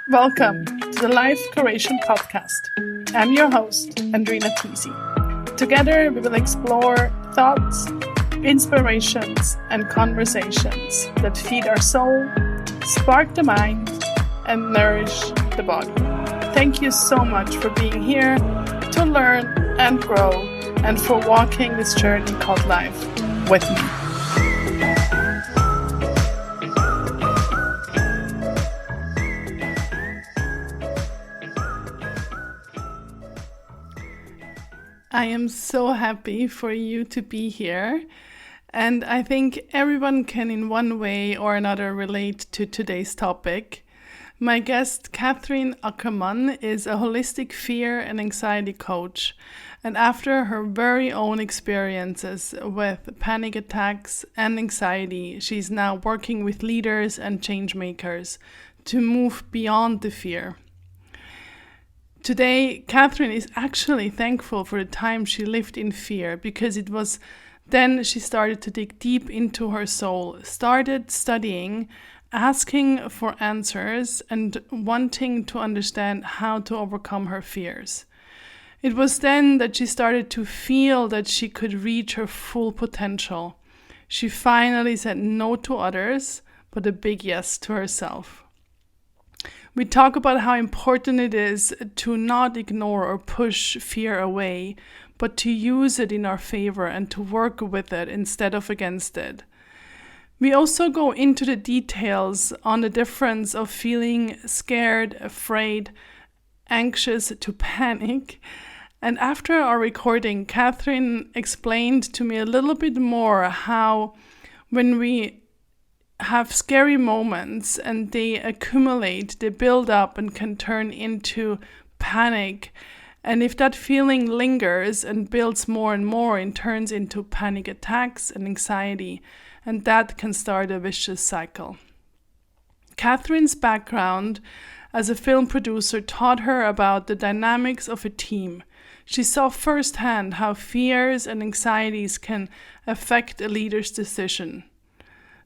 Welcome to the Life Curation Podcast. I'm your host, Andrina Tisi. Together, we will explore thoughts, inspirations, and conversations that feed our soul, spark the mind, and nourish the body. Thank you so much for being here to learn and grow, and for walking this journey called life with me. I am so happy for you to be here, and I think everyone can in one way or another relate to today's topic. My guest, Ackermann, is a holistic fear and anxiety coach, and after her very own experiences with panic attacks and anxiety, she's now working with leaders and change makers to move beyond the fear. Today, Catherine is actually thankful for the time she lived in fear, because it was then she started to dig deep into her soul, started studying, asking for answers, and wanting to understand how to overcome her fears. It was then that she started to feel that she could reach her full potential. She finally said no to others, but a big yes to herself. We talk about how important it is to not ignore or push fear away, but to use it in our favor and to work with it instead of against it. We also go into the details on the difference of feeling scared, afraid, anxious to panic. And after our recording, Catherine explained to me a little bit more how when we have scary moments and they accumulate, they build up and can turn into panic. And if that feeling lingers and builds more and more, it turns into panic attacks and anxiety, and that can start a vicious cycle. Catherine's background as a film producer taught her about the dynamics of a team. She saw firsthand how fears and anxieties can affect a leader's decision.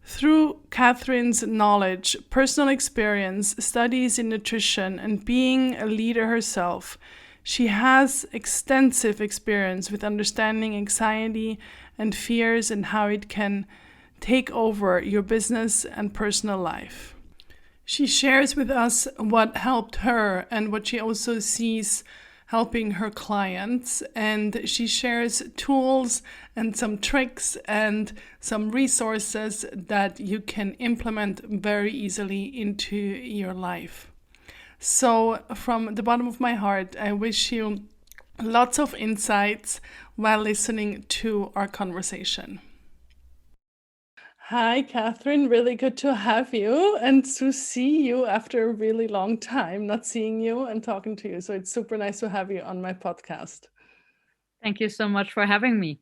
Through Catherine's knowledge, personal experience, studies in nutrition, and being a leader herself, she has extensive experience with understanding anxiety and fears and how it can take over your business and personal life. She shares with us what helped her and what she also sees helping her clients, and she shares tools and some tricks and some resources that you can implement very easily into your life. So from the bottom of my heart, I wish you lots of insights while listening to our conversation. Hi, Catherine. Really good to have you and to see you after a really long time, not seeing you and talking to you. So it's super nice to have you on my podcast. Thank you so much for having me.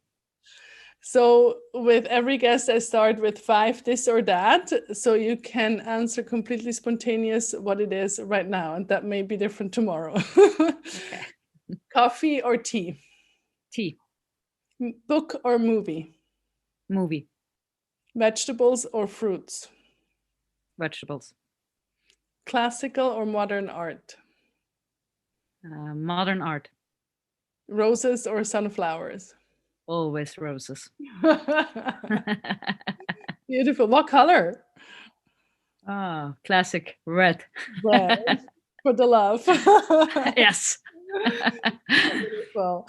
So with every guest, I start with 5 this or that. So you can answer completely spontaneous what it is right now. And that may be different tomorrow. Okay. Coffee or tea? Tea. Book or movie? Movie. Vegetables or fruits? Vegetables. Classical or modern art? Modern art. Roses or sunflowers? Always roses. Beautiful. What color? Ah, classic red. Red. For the love. Yes. Beautiful.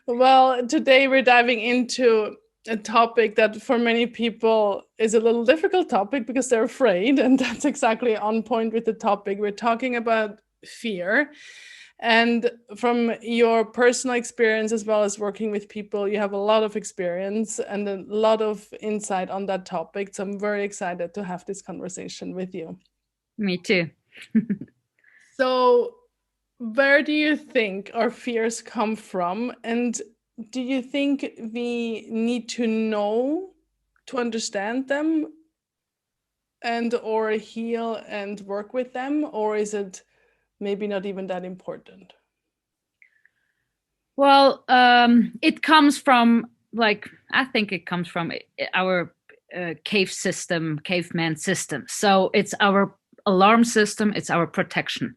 Well, today we're diving into a topic that for many people is a little difficult topic because they're afraid, and that's exactly on point with the topic. We're talking about fear, and from your personal experience as well as working with people, you have a lot of experience and a lot of insight on that topic. So I'm very excited to have this conversation with you. Me too. So where do you think our fears come from, and do you think we need to know to understand them and or heal and work with them, or is it maybe not even that important? Well, it comes from, I think it comes from our caveman system. So it's our alarm system, it's our protection.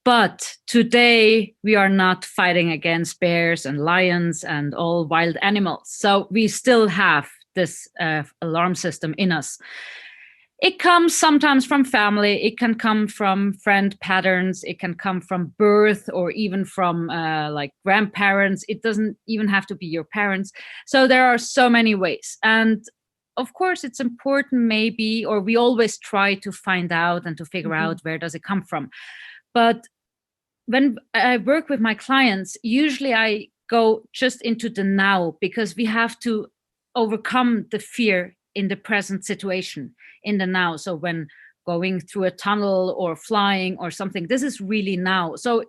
But today we are not fighting against bears and lions and all wild animals. So we still have this alarm system in us. It comes sometimes from family. It can come from friend patterns. It can come from birth or even from like grandparents. It doesn't even have to be your parents. So there are so many ways. And of course, it's important maybe, or we always try to find out and to figure out where does it come from. But when I work with my clients, usually I go just into the now because we have to overcome the fear in the present situation, in the now. So when going through a tunnel or flying or something, this is really now. So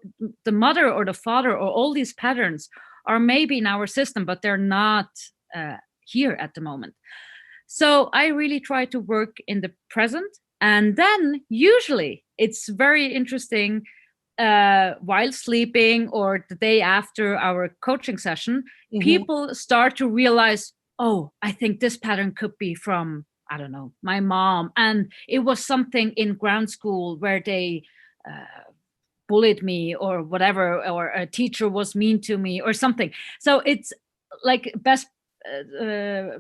the mother or the father or all these patterns are maybe in our system, but they're not here at the moment. So I really try to work in the present. And then usually it's very interesting while sleeping or the day after our coaching session, people start to realize, oh, I think this pattern could be from, I don't know, my mom. And it was something in ground school where they bullied me or whatever, or a teacher was mean to me or something. So it's like best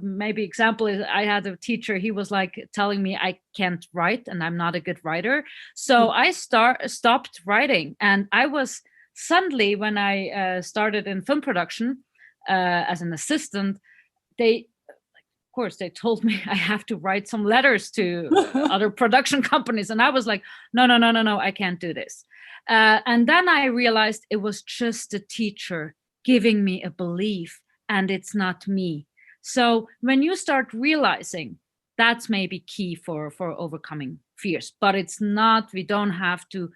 maybe example is I had a teacher, he was like telling me I can't write and I'm not a good writer. So I stopped writing, and I was suddenly, when I started in film production as an assistant, they of course they told me I have to write some letters to other production companies, and I was like, no, I can't do this. And then I realized it was just the teacher giving me a belief, and it's not me. So when you start realizing, that's maybe key for overcoming fears, but it's not, we don't have to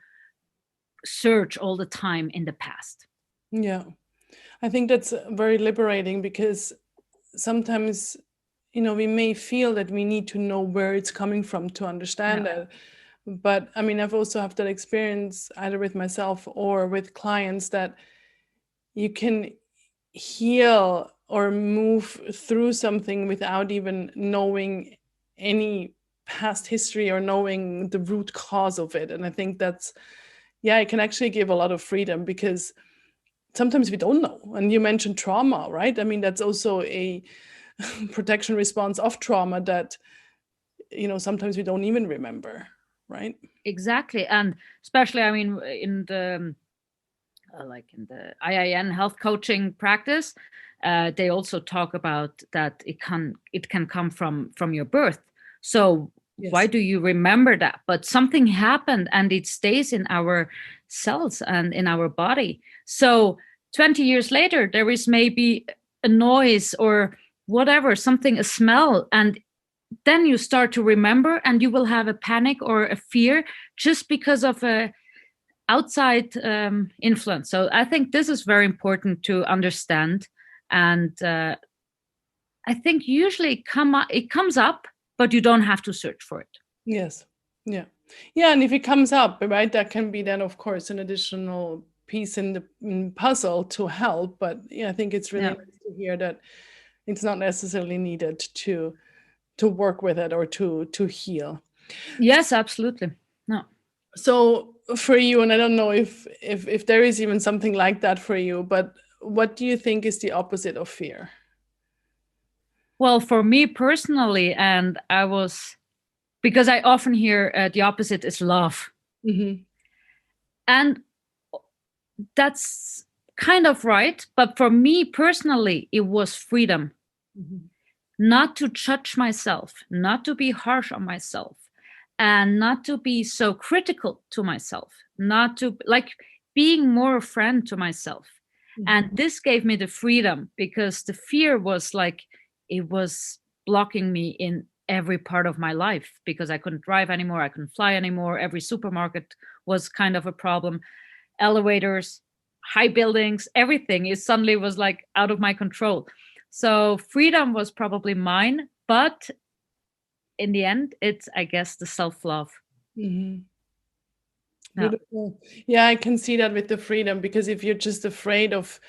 search all the time in the past. Yeah, I think that's very liberating, because sometimes, we may feel that we need to know where it's coming from to understand it. But I mean, I've also had that experience either with myself or with clients, that you can heal or move through something without even knowing any past history or knowing the root cause of it. And I think that's, it can actually give a lot of freedom, because sometimes we don't know. And you mentioned trauma, right? I mean, that's also a protection response of trauma that, sometimes we don't even remember, right? Exactly. And especially, I mean, in the like in the IIN health coaching practice, they also talk about that it can come from your birth. So why do you remember that? But something happened and it stays in our cells and in our body. So 20 years later, there is maybe a noise or whatever, something, a smell, and then you start to remember, and you will have a panic or a fear just because of a outside influence. So I think this is very important to understand. And I think usually it comes up, but you don't have to search for it. Yes. Yeah. Yeah. And if it comes up, right, that can be then, of course, an additional piece in the puzzle to help. But yeah, I think it's really nice to hear that it's not necessarily needed to work with it or to heal. Yes, absolutely. No. So for you, and I don't know if there is even something like that for you, but what do you think is the opposite of fear? Well, for me personally, and because I often hear the opposite is love. And that's kind of right. But for me personally, it was freedom. Not to judge myself, not to be harsh on myself, and not to be so critical to myself, not to like being more a friend to myself. And this gave me the freedom, because the fear was like, it was blocking me in every part of my life, because I couldn't drive anymore, I couldn't fly anymore, every supermarket was kind of a problem, elevators, high buildings, everything is suddenly was like out of my control. So freedom was probably mine, but in the end, it's, I guess, the self-love. Beautiful. Yeah, I can see that with the freedom, because if you're just afraid of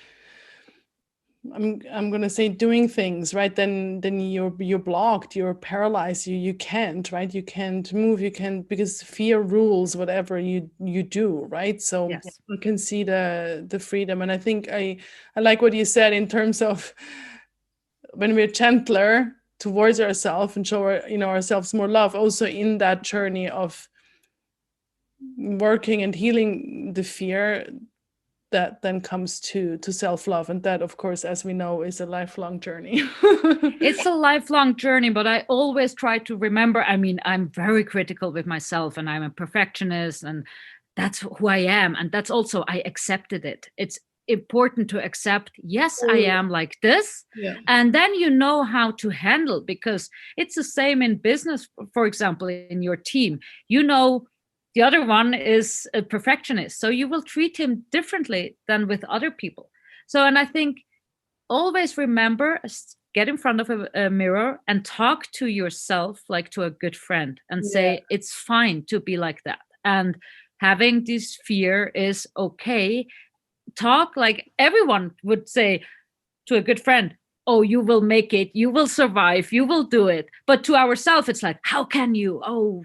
I'm gonna say doing things, right? Then you're blocked, you're paralyzed, you can't, right? You can't move, you can't, because fear rules whatever you do, right? So Yes. you can see the freedom. And I think I like what you said in terms of when we're gentler towards ourselves and show ourselves more love, also in that journey of working and healing the fear, that then comes to self-love, and that, of course, as we know, is a lifelong journey. It's a lifelong journey, but I always try to remember. I mean, I'm very critical with myself and I'm a perfectionist, and that's who I am. And that's also, I accepted it. It's important to accept, yes, I am like this. Yeah, And then you know how to handle, because it's the same in business, for example, in your team. You know, the other one is a perfectionist. So you will treat him differently than with other people. So, and I think always remember, get in front of a mirror and talk to yourself like to a good friend and yeah, say it's fine to be like that, and having this fear is okay. Talk like everyone would say to a good friend, oh, you will make it, you will survive, you will do it. But to ourselves it's like, how can you, oh,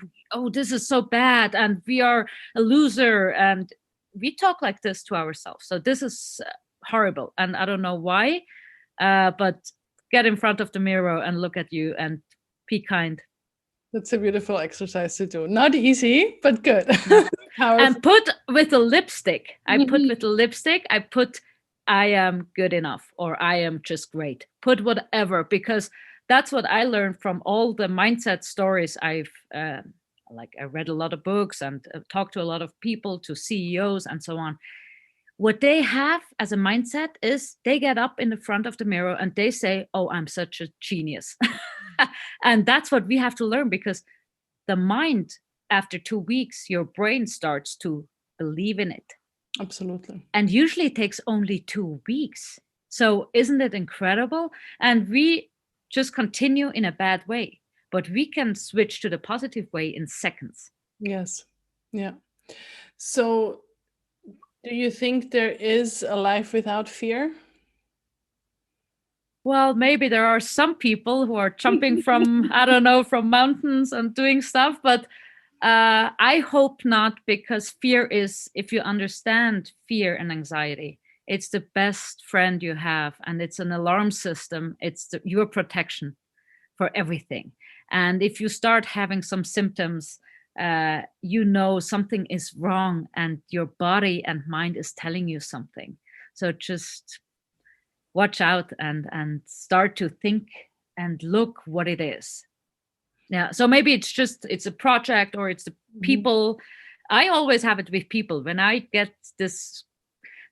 this is so bad and we are a loser. And we talk like this to ourselves. So this is horrible, and I don't know why. But get in front of the mirror and look at you and be kind. that's a beautiful exercise to do. Not easy, but good. No. Powerful. And put with a lipstick. I put with Mhm. a lipstick, I put I am good enough or I am just great. Put whatever, because that's what I learned from all the mindset stories I've like I read a lot of books and talked to a lot of people, to CEOs and so on. What they have as a mindset is they get up in the front of the mirror and they say, oh, I'm such a genius. And that's what we have to learn, because the mind, after 2 weeks, your brain starts to believe in it. Absolutely. And usually it takes only 2 weeks. So isn't it incredible? And we just continue in a bad way, but we can switch to the positive way in seconds. Yes. Yeah. So, do you think there is a life without fear? Well, maybe there are some people who are jumping from, I don't know, from mountains and doing stuff, but I hope not, because fear is, if you understand fear and anxiety, it's the best friend you have, and it's an alarm system. It's your protection for everything. And if you start having some symptoms, you know something is wrong, and your body and mind is telling you something. So just watch out and start to think and look what it is. Yeah, so maybe it's a project, or it's the Mhm. people. I always have it with people. When I get this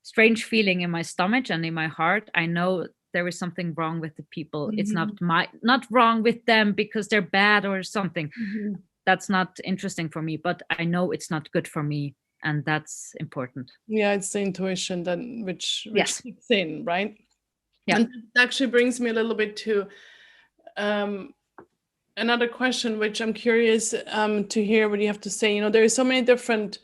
strange feeling in my stomach and in my heart, I know there is something wrong with the people. It's Mhm. not wrong with them because they're bad or something. Mhm. That's not interesting for me, but I know it's not good for me, and that's important. Yeah, it's the intuition then which Yes. kicks in, right? Yeah. And that actually brings me a little bit to um, another question, which I'm curious to hear what you have to say. There are so many different,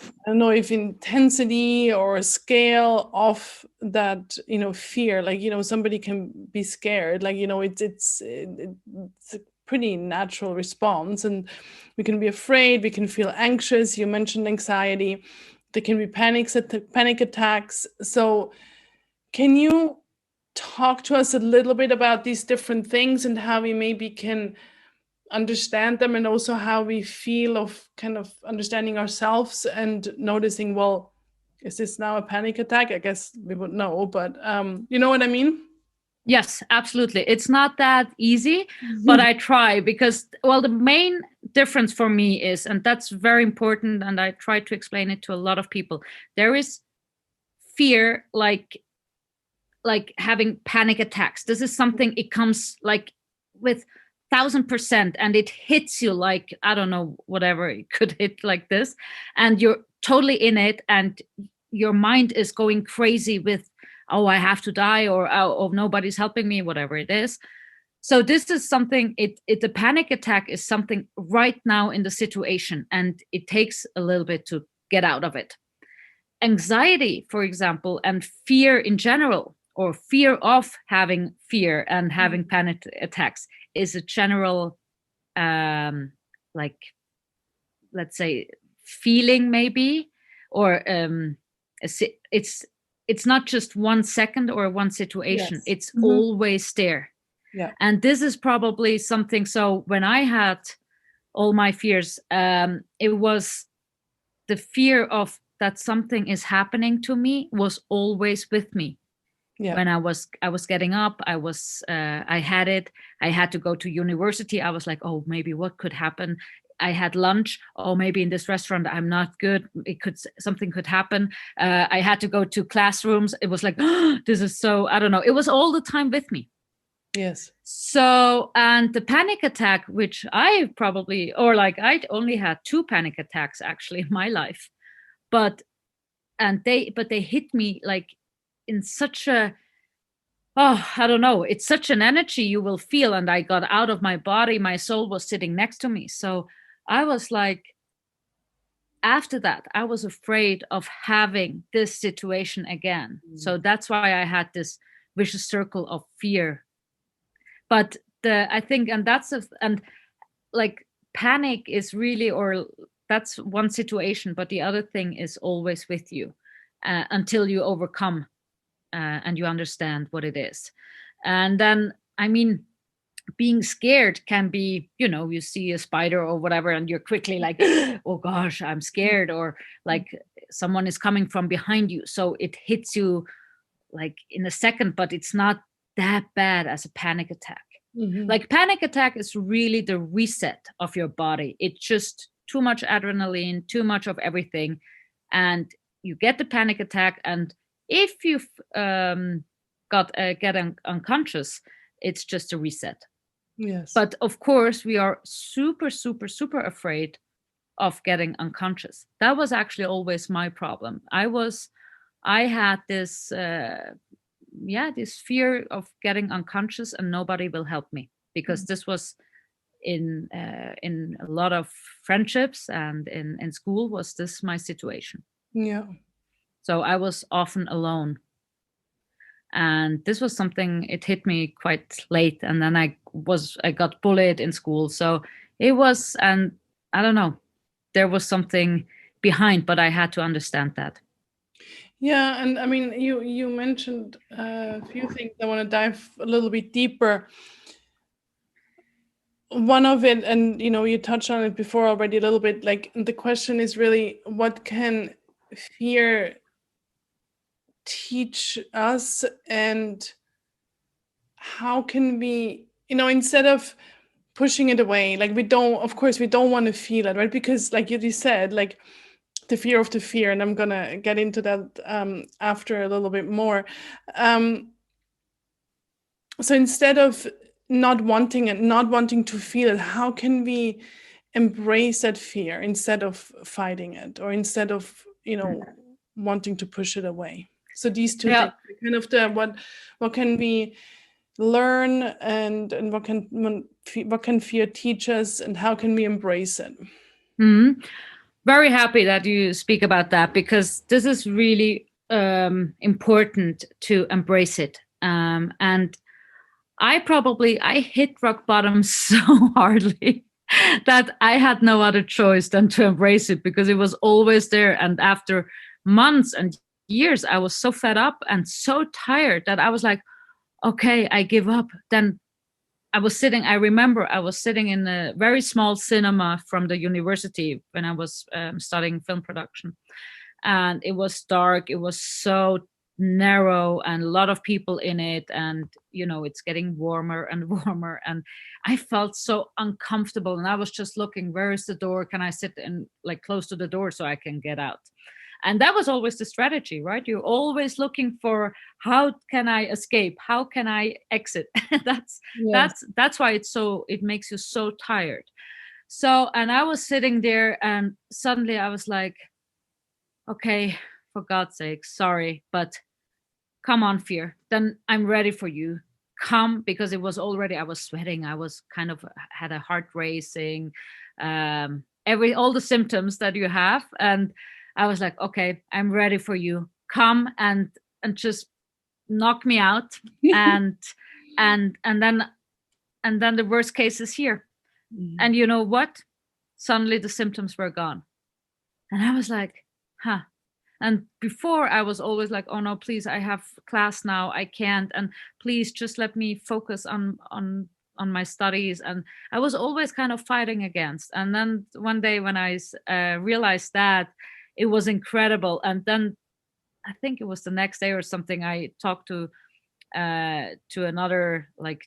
I don't know if intensity or scale of that, fear. Like, somebody can be scared. Like, it's a pretty natural response, and we can be afraid. We can feel anxious. You mentioned anxiety. There can be panic attacks. So, can you talk to us a little bit about these different things and how we maybe can understand them, and also how we feel of kind of understanding ourselves and noticing, well, is this now a panic attack? I guess we would know, but you know what I mean? Yes, absolutely. It's not that easy, but I try, because, well, the main difference for me is, and that's very important, and I try to explain it to a lot of people. There is fear, like having panic attacks. This is something, it comes like with 1,000%, and it hits you like, I don't know, whatever it could hit like this, and you're totally in it, and your mind is going crazy with, oh, I have to die, or oh, nobody's helping me, whatever it is. So this is something, the panic attack is something right now in the situation, and it takes a little bit to get out of it. anxiety, for example, and fear in general, or fear of having fear and having panic attacks, is a general, like, let's say, feeling maybe, or it's not just 1 second or one situation. Yes. It's always there. Yeah. And this is probably something. So when I had all my fears, it was the fear of that something is happening to me was always with me. Yeah. When I was getting up, I had it. I had to go to university. I was like, oh, maybe what could happen? I had lunch. Oh, maybe in this restaurant I'm not good. Something could happen. I had to go to classrooms. It was like, oh, this is so, I don't know. It was all the time with me. Yes. So, and the panic attack, which I probably, or like I only had 2 panic attacks actually in my life, but they hit me like in such a, oh, I don't know, it's such an energy you will feel. And I got out of my body. My soul was sitting next to me. So I was like, after that, I was afraid of having this situation again. So that's why I had this vicious circle of fear. But I think, and and like panic is really, or that's one situation, but the other thing is always with you until you overcome and you understand what it is. And then, I mean, being scared can be, you see a spider or whatever, and you're quickly like, oh gosh, I'm scared, or like someone is coming from behind you. So it hits you like in a second, but it's not that bad as a panic attack. Like panic attack is really the reset of your body. It's just too much adrenaline, too much of everything. And you get the panic attack. And if you've get unconscious, it's just a reset. Yes. But of course, we are super, super, super afraid of getting unconscious. That was actually always my problem. I had this, this fear of getting unconscious and nobody will help me, because this was in a lot of friendships and in school was this my situation. Yeah. So I was often alone. And this was something, it hit me quite late. And then I got bullied in school. So it was, and I don't know, there was something behind, but I had to understand that. Yeah, and I mean, you mentioned a few things. I want to dive a little bit deeper. One of it, and you touched on it before already a little bit, like the question is really, what can fear teach us, and how can we, instead of pushing it away, like we don't want to feel it, right? Because like you said, like the fear of the fear, and I'm gonna get into that after a little bit more. So instead of not wanting it, not wanting to feel it, how can we embrace that fear instead of fighting it, or instead of wanting to push it away? So these two things, kind of what can we learn, and what can fear teach us, and how can we embrace it? Very happy that you speak about that, because this is really important to embrace it. And I hit rock bottom so hardly that I had no other choice than to embrace it, because it was always there. And after months and years, I was so fed up and so tired that I was like, okay, I give up. Then I remember I was sitting in a very small cinema from the university when I was studying film production. And it was dark. It was so narrow and a lot of people in it. And, it's getting warmer and warmer. And I felt so uncomfortable. And I was just looking, where is the door? Can I sit in like close to the door so I can get out? And that was always the strategy, right? You're always looking for, how can I escape? How can I exit? That's why it makes you so tired. So, and I was sitting there and suddenly I was like, okay, for God's sake, sorry, but come on, fear. Then I'm ready for you. Come, because it was already, I was sweating. I was kind of had a heart racing, all the symptoms that you have. And I was like, okay, I'm ready for you. Come and just knock me out, and and then the worst case is here. And you know what? Suddenly the symptoms were gone. And I was like, huh. And before I was always like, oh no, please, I have class now, I can't, and please just let me focus on my studies. And I was always kind of fighting against. And then one day when I realized that, it was incredible. And then I think it was the next day or something, I talked to another like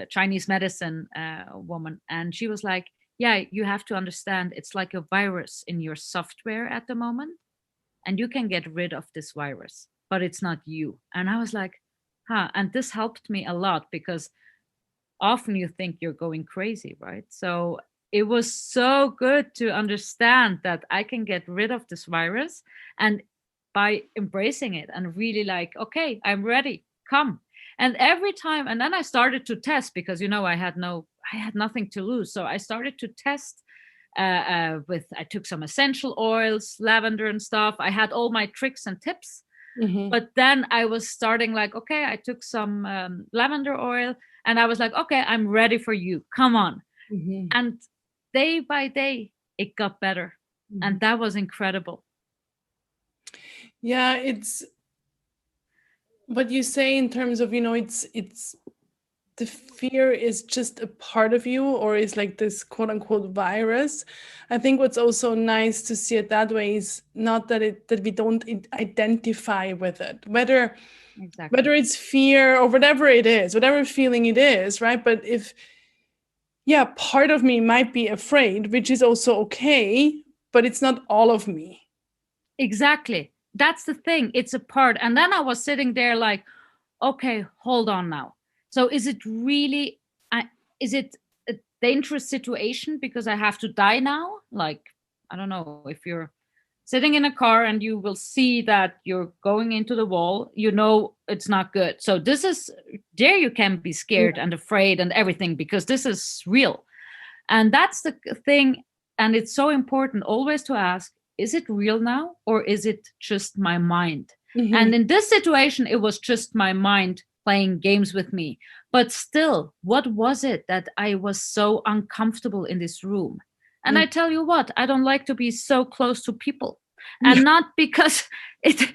Chinese medicine woman, and she was like, yeah, you have to understand, it's like a virus in your software at the moment, and you can get rid of this virus, but it's not you. And I was like, huh. And this helped me a lot, because often you think you're going crazy, right? So it was so good to understand that I can get rid of this virus, and by embracing it and really like, okay, I'm ready, come. And every time, and then I started to test, because I had nothing to lose. So I started to test with, I took some essential oils, lavender and stuff. I had all my tricks and tips. But then I was starting like, okay, I took some lavender oil, and I was like, okay, I'm ready for you. Come on. And day by day, it got better. And that was incredible. Yeah, it's what you say in terms of, it's the fear is just a part of you, or is like this quote unquote virus. I think what's also nice to see it that way is not that we don't identify with it, whether Exactly. it's fear or whatever it is, whatever feeling it is, right? But if, yeah, part of me might be afraid, which is also okay, but it's not all of me. Exactly. That's the thing. It's a part. And then I was sitting there like, okay, hold on now. So is it really, is it a dangerous situation because I have to die now? Like, I don't know, if you're sitting in a car and you will see that you're going into the wall, it's not good. So there you can be scared and afraid and everything, because this is real. And that's the thing. And it's so important always to ask, is it real now, or is it just my mind? And in this situation, it was just my mind playing games with me. But still, what was it that I was so uncomfortable in this room? And I tell you what, I don't like to be so close to people. And not because it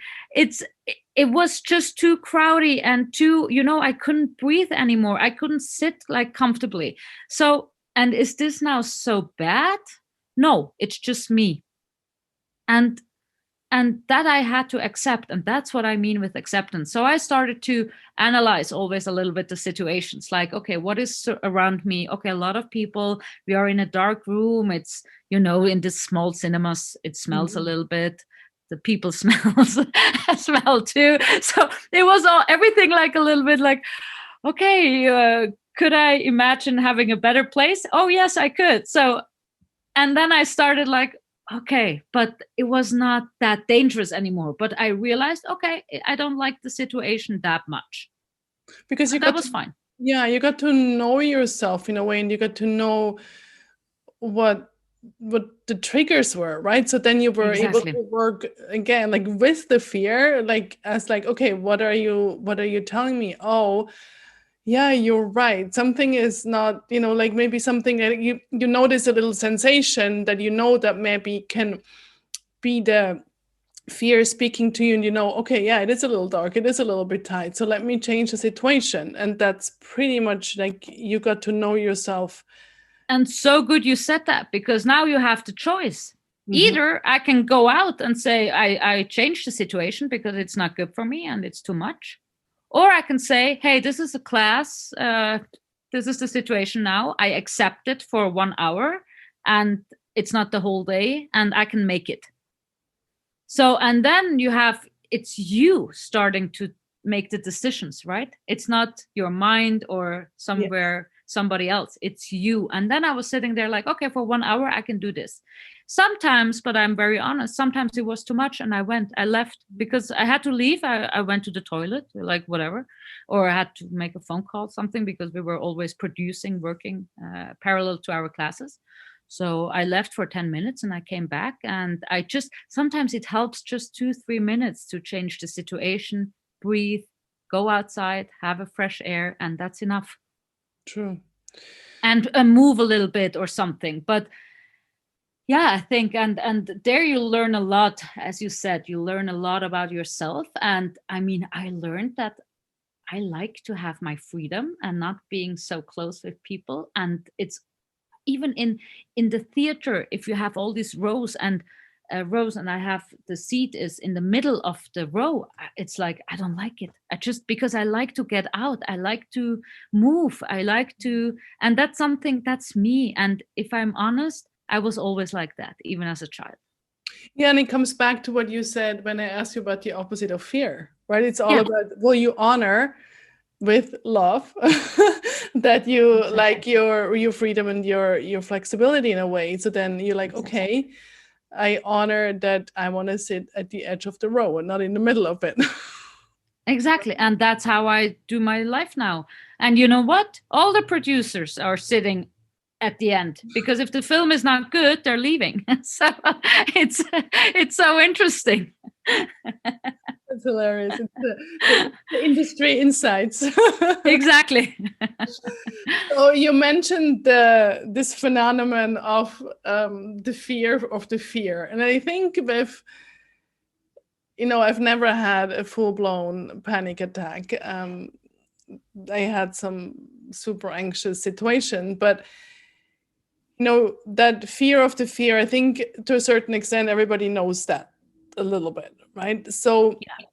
was just too crowded and too, I couldn't breathe anymore. I couldn't sit like comfortably. So, and is this now so bad? No, it's just me. And that I had to accept. And that's what I mean with acceptance. So I started to analyze always a little bit the situations, like, okay, what is around me? Okay, a lot of people, we are in a dark room. It's, in this small cinemas, it smells a little bit. The people smell too. So it was everything like a little bit like, okay, could I imagine having a better place? Oh yes, I could. So, and then I started like, okay, but it was not that dangerous anymore. But I realized, okay, I don't like the situation that much. Because That was fine. yeah, you got to know yourself in a way, and you got to know what the triggers were, right? So then you were able Exactly. to work again, like with the fear, like as like, okay, what are you telling me? Oh, yeah, you're right. Something is not, like maybe something that you notice a little sensation that that maybe can be the fear speaking to you, and okay, yeah, it is a little dark, it is a little bit tight, so let me change the situation. And that's pretty much like you got to know yourself. And so good you said that, because now you have the choice. Either I can go out and say, I changed the situation because it's not good for me and it's too much. Or I can say, hey, this is a class. This is the situation now. I accept it for 1 hour, and it's not the whole day, and I can make it. So, and then it's you starting to make the decisions, right? It's not your mind or somebody else. It's you. And then I was sitting there like, okay, for 1 hour, I can do this. Sometimes, but I'm very honest, sometimes it was too much. And I left because I had to leave. I went to the toilet, like whatever, or I had to make a phone call, something, because we were always working parallel to our classes. So I left for 10 minutes and I came back, and I just, sometimes it helps just 2-3 minutes to change the situation, breathe, go outside, have a fresh air, and that's enough. True. And move a little bit or something. But yeah, I think, and there you learn a lot. As you said, you learn a lot about yourself. And I mean, I learned that I like to have my freedom and not being so close with people. And it's even in the theater, if you have all these rows and I have the seat is in the middle of the row, it's like I don't like it. I just, because I like to get out, I like to move, I like to, and that's something that's me. And if I'm honest, I was always like that, even as a child. Yeah, and it comes back to what you said when I asked you about the opposite of fear, right? It's all Yeah, about, will you honor with love that you like your freedom and your flexibility in a way. So then you're like, okay, I honor that I want to sit at the edge of the row and not in the middle of it. exactly. And that's how I do my life now. And you know what? All the producers are sitting at the end, because if the film is not good, they're leaving. So it's so interesting. That's hilarious. It's the industry insights. Exactly. So you mentioned this phenomenon of the fear of the fear, and I think with, I've never had a full-blown panic attack. I had some super anxious situation, but that fear of the fear, I think to a certain extent everybody knows that a little bit, right? So Yeah.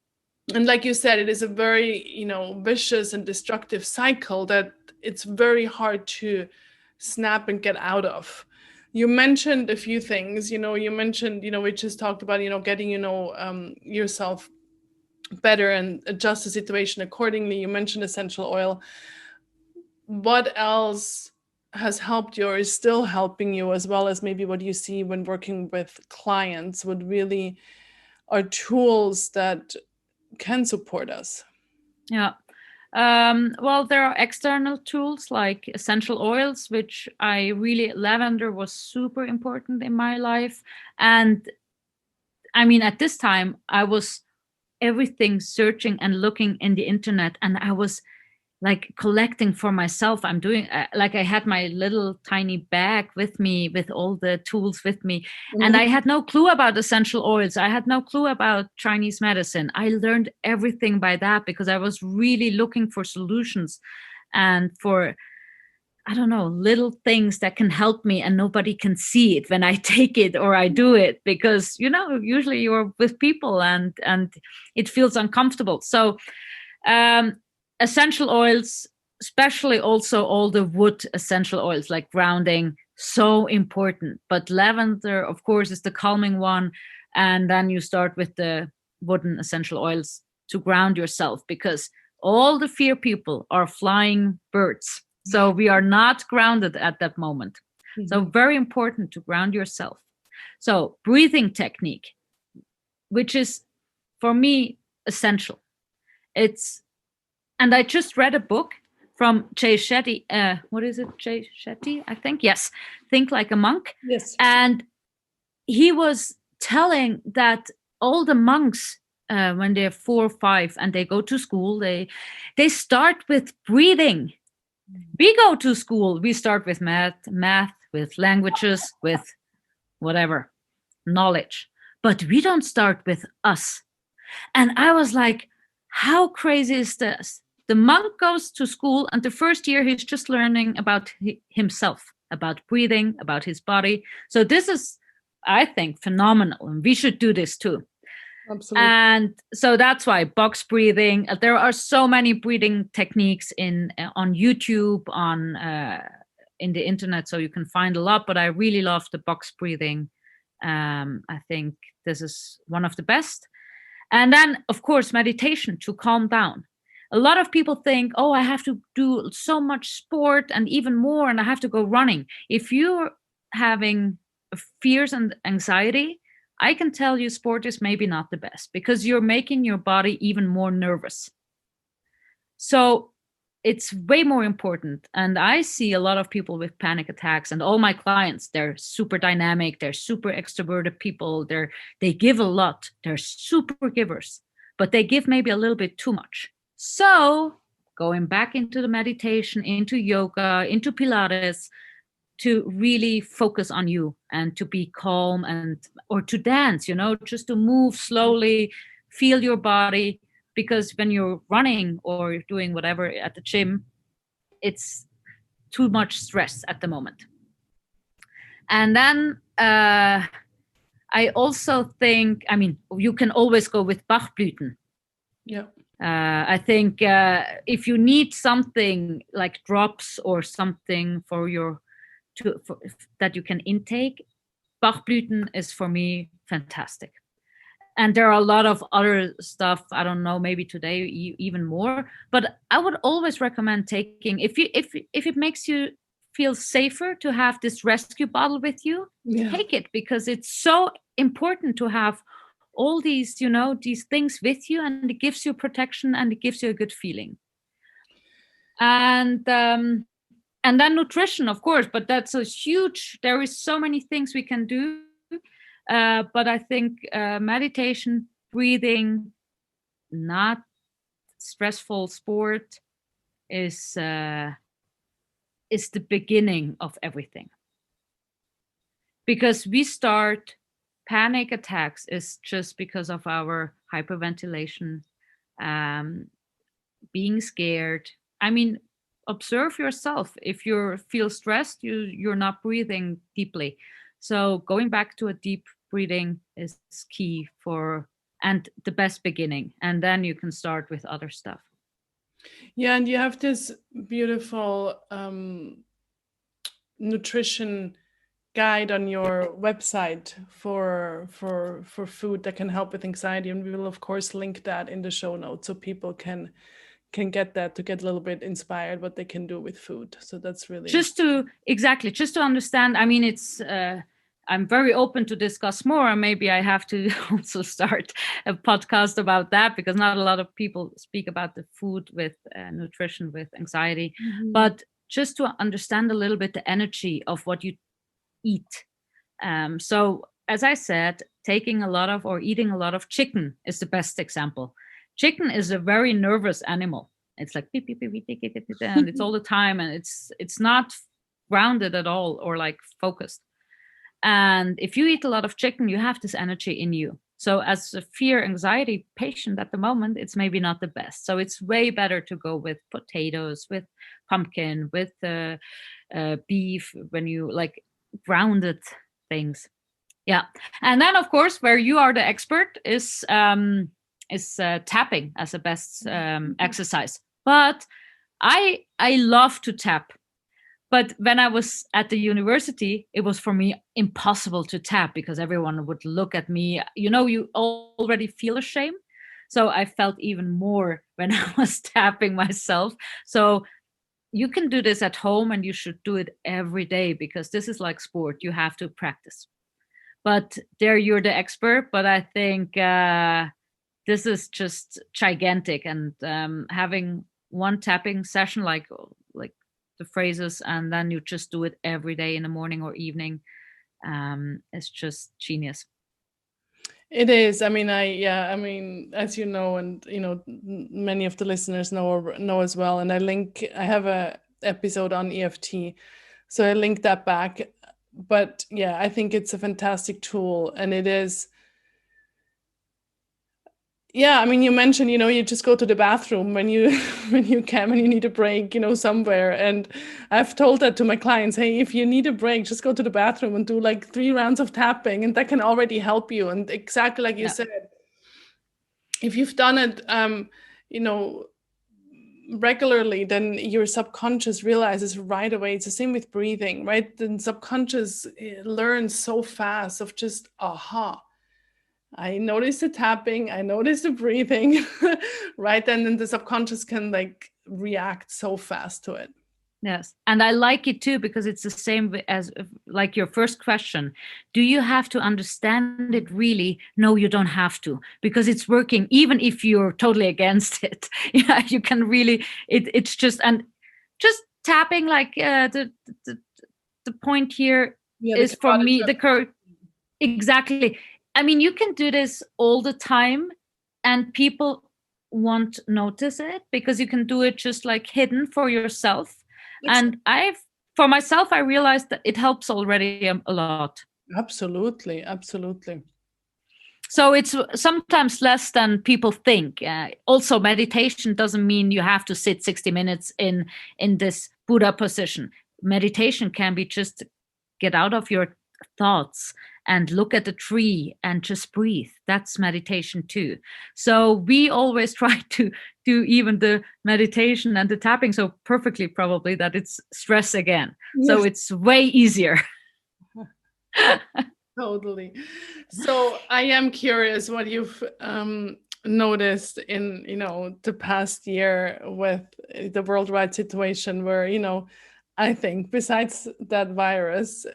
and like you said, it is a very vicious and destructive cycle that it's very hard to snap and get out of. You mentioned a few things. You mentioned, we just talked about getting yourself better and adjust the situation accordingly. You mentioned essential oil. What else has helped you or is still helping you, as well as maybe what you see when working with clients, what really are tools that can support us? Yeah. Well, there are external tools like essential oils, which I really, lavender was super important in my life. And I mean, at this time, I was everything searching and looking in the internet, and I was like collecting for myself. I'm doing like I had my little tiny bag with me with all the tools with me, and I had no clue about essential oils. I had no clue about Chinese medicine. I learned everything by that because I was really looking for solutions and for, I don't know, little things that can help me, and nobody can see it when I take it or I do it, because usually you're with people and it feels uncomfortable. So um, essential oils, especially also all the wood essential oils like grounding, so important. But lavender, of course, is the calming one. And then you start with the wooden essential oils to ground yourself, because all the fear people are flying birds. So we are not grounded at that moment. So very important to ground yourself. So breathing technique, which is for me essential. And I just read a book from Jay Shetty. What is it? Jay Shetty, I think. Yes. Think Like a Monk. Yes. And he was telling that all the monks, when they're 4 or 5 and they go to school, they start with breathing. We go to school, we start with math, with languages, with whatever, knowledge. But we don't start with us. And I was like, how crazy is this? The monk goes to school, and the first year he's just learning about himself, about breathing, about his body. So this is, I think, phenomenal, and we should do this too. Absolutely. And so that's why box breathing. There are so many breathing techniques on YouTube, on in the internet, so you can find a lot. But I really love the box breathing. I think this is one of the best. And then, of course, meditation to calm down. A lot of people think, oh, I have to do so much sport and even more, and I have to go running. If you're having fears and anxiety, I can tell you sport is maybe not the best, because you're making your body even more nervous. So it's way more important. And I see a lot of people with panic attacks, and all my clients, they're super dynamic, they're super extroverted people, they give a lot, they're super givers, but they give maybe a little bit too much. So going back into the meditation, into yoga, into Pilates, to really focus on you and to be calm, and or to dance, just to move slowly, feel your body, because when you're running or doing whatever at the gym, it's too much stress at the moment. And then I also think, you can always go with Bachblüten. Yeah. I think if you need something like drops or something for that you can intake, Bachblüten is for me fantastic. And there are a lot of other stuff. I don't know, maybe today even more. But I would always recommend taking, if it makes you feel safer to have this rescue bottle with you, take it, because it's so important to have all these, these things with you, and it gives you protection and it gives you a good feeling. And then nutrition, of course, but that's a huge. There is so many things we can do. But I think meditation, breathing, not stressful sport is the beginning of everything. Because we start panic attacks is just because of our hyperventilation, being scared. Observe yourself. If you feel stressed, you're not breathing deeply. So going back to a deep breathing is key and the best beginning. And then you can start with other stuff. Yeah, and you have this beautiful nutrition guide on your website for food that can help with anxiety, and we will of course link that in the show notes so people can get that, to get a little bit inspired what they can do with food. So that's really just to understand. It's I'm very open to discuss more, and maybe I have to also start a podcast about that, because not a lot of people speak about the food with nutrition with anxiety. Mm-hmm. But just to understand a little bit the energy of what you eat. So as I said, eating a lot of chicken is the best example. Chicken is a very nervous animal. It's like beep, beep, beep, beep, beep, beep, beep, and it's all the time, and it's not grounded at all or like focused. And if you eat a lot of chicken, you have this energy in you. So as a fear anxiety patient at the moment, it's maybe not the best. So it's way better to go with potatoes, with pumpkin, with beef, when you like grounded things. Yeah. And then of course, where you are the expert is tapping as a best exercise. But I love to tap. But when I was at the university, it was for me impossible to tap, because everyone would look at me. You already feel ashamed. So I felt even more when I was tapping myself. So you can do this at home, and you should do it every day, because this is like sport. You have to practice. But there you're the expert. But I think this is just gigantic. And having one tapping session, like the phrases, and then you just do it every day in the morning or evening. It's just genius. It is. As you know, and many of the listeners know as well. And I have a episode on EFT, so I link that back. But yeah, I think it's a fantastic tool, and it is. Yeah, you mentioned, you just go to the bathroom when you can, when you need a break, somewhere. And I've told that to my clients, hey, if you need a break, just go to the bathroom and do like 3 rounds of tapping, and that can already help you. And exactly like you said, if you've done it, regularly, then your subconscious realizes right away. It's the same with breathing, right? The subconscious learns so fast of just, aha. I noticed the tapping, I noticed the breathing, right? And then the subconscious can like react so fast to it. Yes. And I like it too, because it's the same as like your first question. Do you have to understand it really? No, you don't have to, because it's working, even if you're totally against it. Yeah, you can really, it's just, and just tapping like the, the point here Yeah, the is for carotid me the curve. Exactly. I mean, you can do this all the time and people won't notice it, because you can do it just like hidden for yourself. And for myself, I realized that it helps already a lot. absolutely, absolutely. So it's sometimes less than people think. Also, meditation doesn't mean you have to sit 60 minutes in this Buddha position. Meditation can be just get out of your thoughts and look at the tree and just breathe. That's meditation too. So we always try to do even the meditation and the tapping so perfectly, probably, that it's stress again. So Yes. it's way easier. Totally. So I am curious what you've noticed in, the past year with the worldwide situation where, I think besides that virus,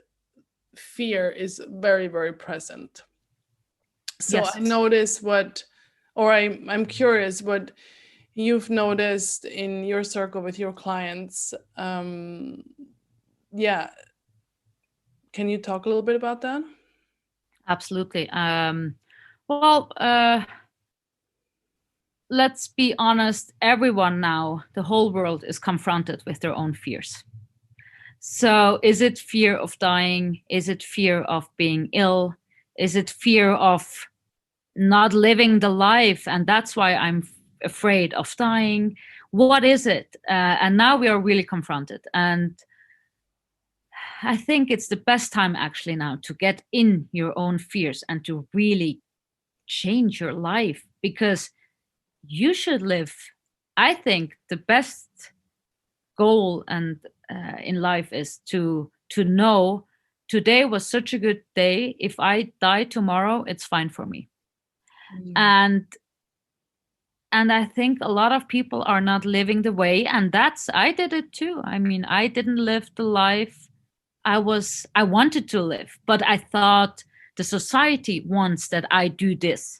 fear is very, very present. So I Yes. notice I'm curious what you've noticed in your circle with your clients. Yeah. Can you talk a little bit about that? Absolutely. Well, let's be honest, everyone now, the whole world is confronted with their own fears. So, is it fear of dying? Is it fear of being ill? Is it fear of not living the life? And that's why I'm afraid of dying. What is it? And now we are really confronted. And I think it's the best time actually now to get in your own fears and to really change your life, because you should live. I think the best goal and in life is to know today was such a good day. If I die tomorrow, it's fine for me. Mm. And I think a lot of people are not living the way, and that's, I did it too. I mean, I didn't live the life I wanted to live, but I thought the society wants that I do this.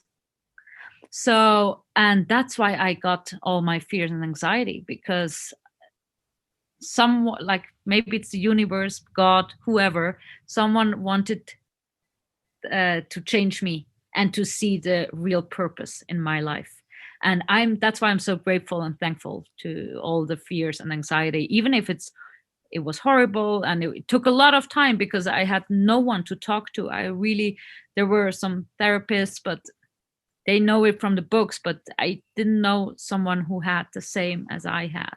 So, and that's why I got all my fears and anxiety, because someone, like maybe it's the universe, God, whoever, someone wanted to change me and to see the real purpose in my life. And that's why I'm so grateful and thankful to all the fears and anxiety, even if it was horrible and it took a lot of time, because I had no one to talk to. There were some therapists, but they know it from the books, but I didn't know someone who had the same as I had.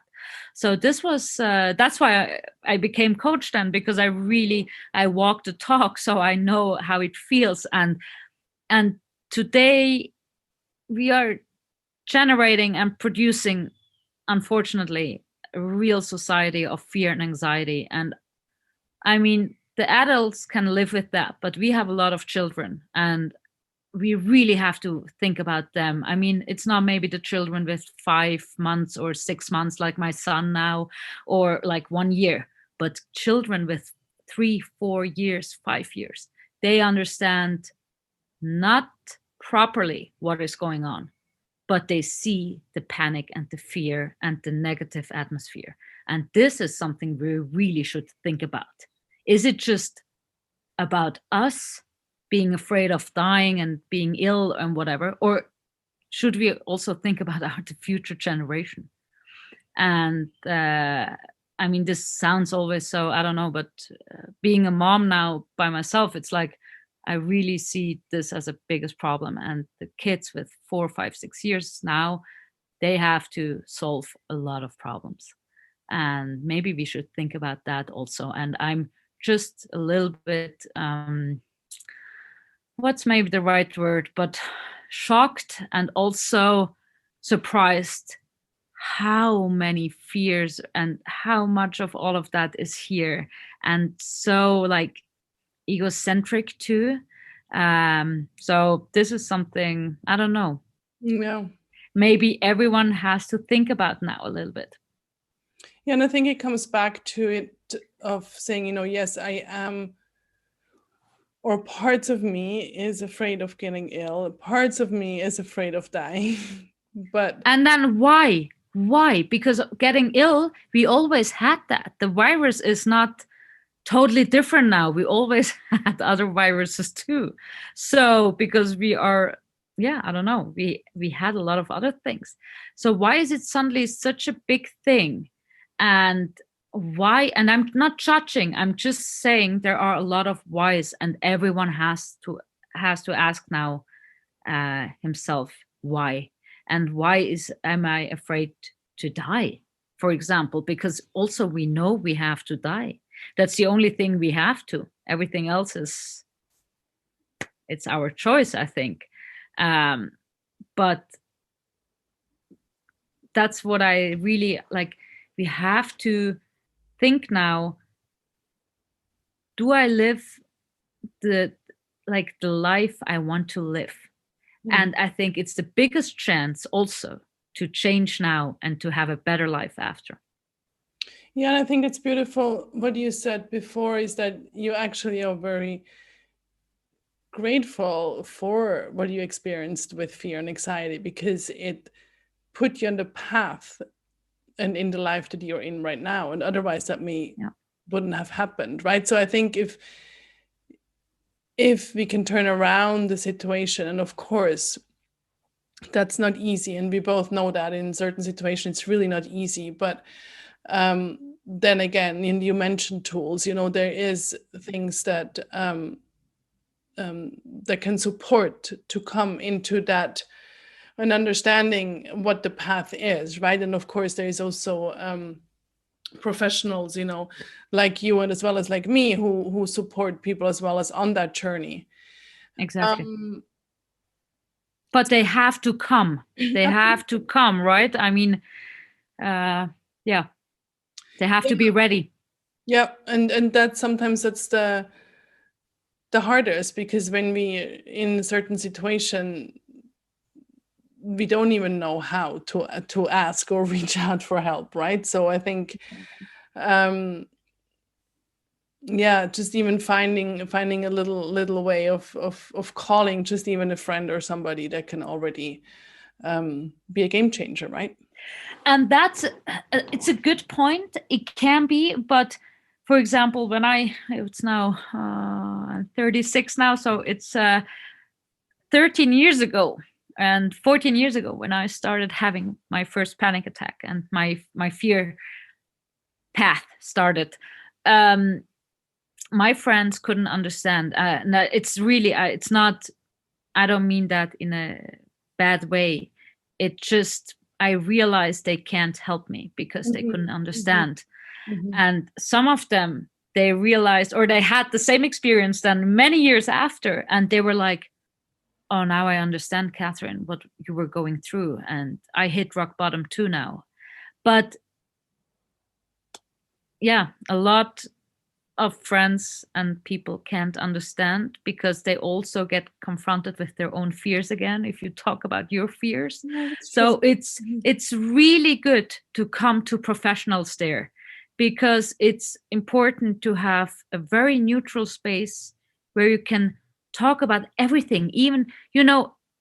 So this was that's why I became coach then, because I walk the talk, so I know how it feels. And today we are generating and producing, unfortunately, a real society of fear and anxiety. And I mean, the adults can live with that, but we have a lot of children, and we really have to think about them. I mean, it's not maybe the children with 5 months or 6 months, like my son now, or like 1 year, but children with 3, 4 years, 5 years. They understand not properly what is going on, but they see the panic and the fear and the negative atmosphere. And this is something we really should think about. Is it just about us being afraid of dying and being ill and whatever, or should we also think about the future generation? And I mean, this sounds always so, I don't know, but being a mom now by myself, it's like I really see this as a biggest problem. And the kids with 4, 5, 6 years now, they have to solve a lot of problems. And maybe we should think about that also. And I'm just a little bit what's maybe the right word, but shocked and also surprised how many fears and how much of all of that is here, and so like egocentric too. So this is something, I don't know, Yeah. maybe everyone has to think about now a little bit. Yeah, and I think it comes back to it of saying, yes, I am, or parts of me is afraid of getting ill, parts of me is afraid of dying. But And then why? Why? Because getting ill, we always had that. The virus is not totally different now. We always had other viruses too. So because we are, yeah, I don't know, we had a lot of other things. So why is it suddenly such a big thing? And why? And I'm not judging, I'm just saying there are a lot of whys, and everyone has to ask now himself why. And why is am I afraid to die, for example? Because also we know we have to die. That's the only thing we have to. Everything else is, it's our choice, I think. But that's what I really like. We have to think now, do I live the the life I want to live? And I think it's the biggest chance also to change now and to have a better life after. yeah, and I think it's beautiful what you said before is that you actually are very grateful for what you experienced with fear and anxiety, because it put you on the path and in the life that you're in right now, and otherwise that wouldn't have happened, right? So I think if we can turn around the situation, and of course that's not easy, and we both know that in certain situations it's really not easy, but then again, you mentioned tools, there is things that that can support to come into that and understanding what the path is, right? And of course there is also professionals, like you and as well as like me, who support people as well as on that journey. Exactly. But they have to come. They have to come, right? I mean, yeah, they have to be ready. Yeah, and that sometimes that's the hardest, because when we in a certain situation, we don't even know how to ask or reach out for help, right? So I think yeah, just even finding a little way of calling just even a friend or somebody that can already be a game changer, right? And that's it's a good point. It can be, but for example, when it's now I'm 36 now, so it's 13 years ago and 14 years ago when I started having my first panic attack and my fear path started. My friends couldn't understand. No, it's really, it's not. I don't mean that in a bad way. It just I realized they can't help me because they couldn't understand. And some of them, they realized, or they had the same experience then many years after, and they were like, oh, now I understand, Catherine, what you were going through, and I hit rock bottom too now. But yeah, a lot of friends and people can't understand because they also get confronted with their own fears again if you talk about your fears. So it's really good to come to professionals there, because it's important to have a very neutral space where you can talk about everything. Even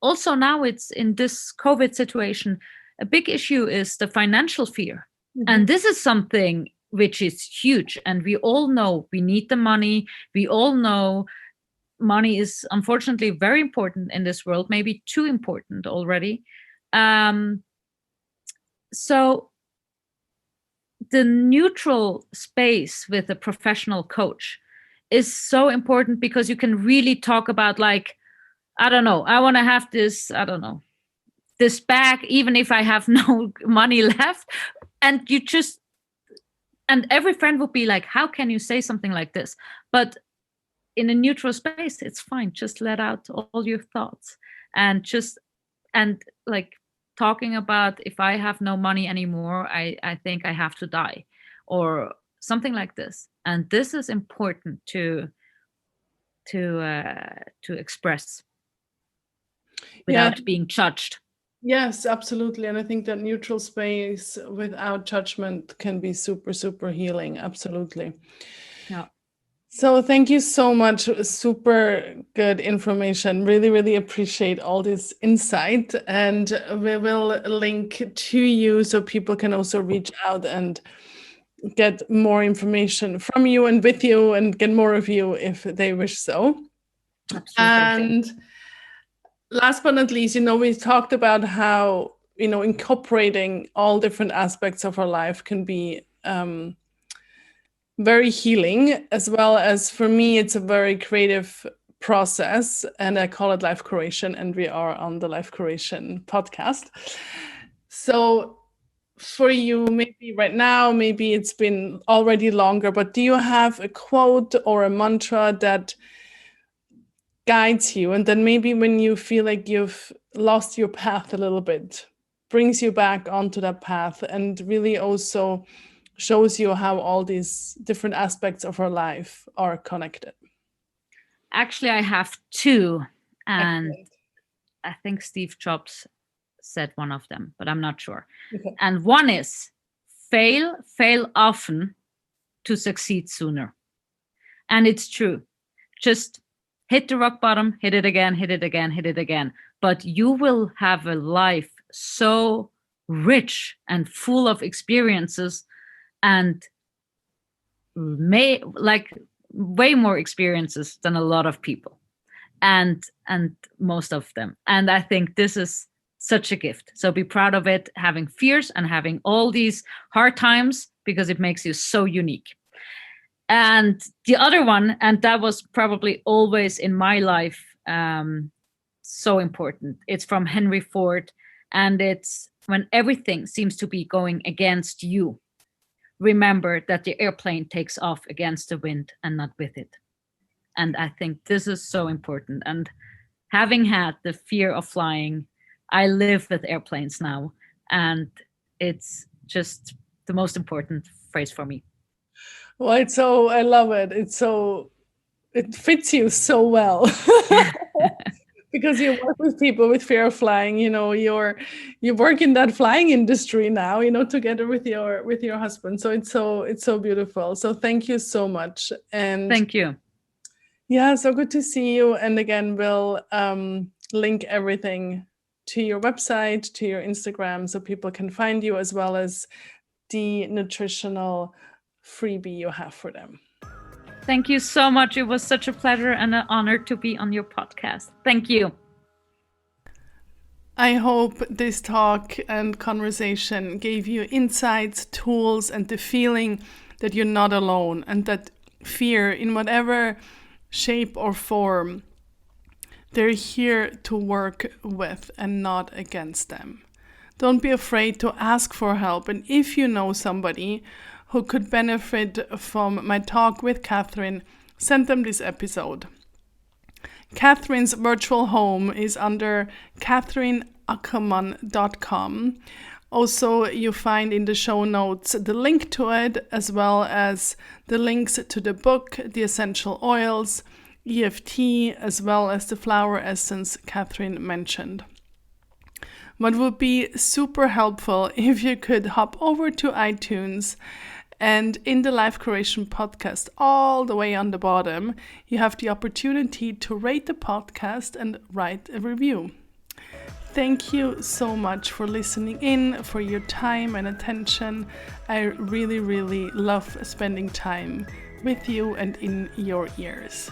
also now it's in this COVID situation, a big issue is the financial fear. And this is something which is huge. And we all know we need the money. We all know money is unfortunately very important in this world, maybe too important already. So the neutral space with a professional coach is so important, because you can really talk about, like, I don't know, I want to have this, I don't know, this bag, even if I have no money left. And you just, and every friend would be like, how can you say something like this? But in a neutral space, it's fine. Just let out all your thoughts, and just, and like, talking about, if I have no money anymore, I think I have to die, or something like this. And this is important to express without being judged. Yes, absolutely. And I think that neutral space without judgment can be super, super healing. Absolutely. Yeah. So thank you so much. Super good information. Really, really appreciate all this insight. And we will link to you so people can also reach out and get more information from you and with you and get more of you if they wish so. Absolutely. And last but not least, we talked about how, incorporating all different aspects of our life can be very healing, as well as for me, it's a very creative process, and I call it life curation, and we are on the life curation podcast. So for you, maybe right now, maybe it's been already longer, but do you have a quote or a mantra that guides you, and then maybe when you feel like you've lost your path a little bit, brings you back onto that path and really also shows you how all these different aspects of our life are connected? Actually, I have two, and Excellent. I think Steve Jobs said one of them, but I'm not sure. Okay. And one is fail often to succeed sooner. And it's true. Just hit the rock bottom, hit it again, hit it again, hit it again. But you will have a life so rich and full of experiences, and way more experiences than a lot of people, and most of them. And I think this is such a gift. So be proud of it, having fears and having all these hard times, because it makes you so unique. And the other one, and that was probably always in my life so important, it's from Henry Ford, and it's when everything seems to be going against you, remember that the airplane takes off against the wind and not with it. And I think this is so important. And having had the fear of flying, I live with airplanes now, and it's just the most important phrase for me. Well, I love it. It fits you so well. Because you work with people with fear of flying, you work in that flying industry now, together with your husband. So it's so beautiful. So thank you so much. And Thank you. yeah, so good to see you. And again, we'll link everything to your website, to your Instagram, so people can find you, as well as the nutritional freebie you have for them. Thank you so much. It was such a pleasure and an honor to be on your podcast. Thank you. I hope this talk and conversation gave you insights, tools, and the feeling that you're not alone, and that fear, in whatever shape or form, they're here to work with and not against them. Don't be afraid to ask for help. And if you know somebody who could benefit from my talk with Catherine, send them this episode. Catherine's virtual home is under catherineackermann.com. Also, you find in the show notes the link to it, as well as the links to the book, The Essential Oils, EFT, as well as the flower essence Catherine mentioned. What would be super helpful if you could hop over to iTunes, and in the Life Curation podcast, all the way on the bottom, you have the opportunity to rate the podcast and write a review. Thank you so much for listening in, for your time and attention. I really, really love spending time with you and in your ears.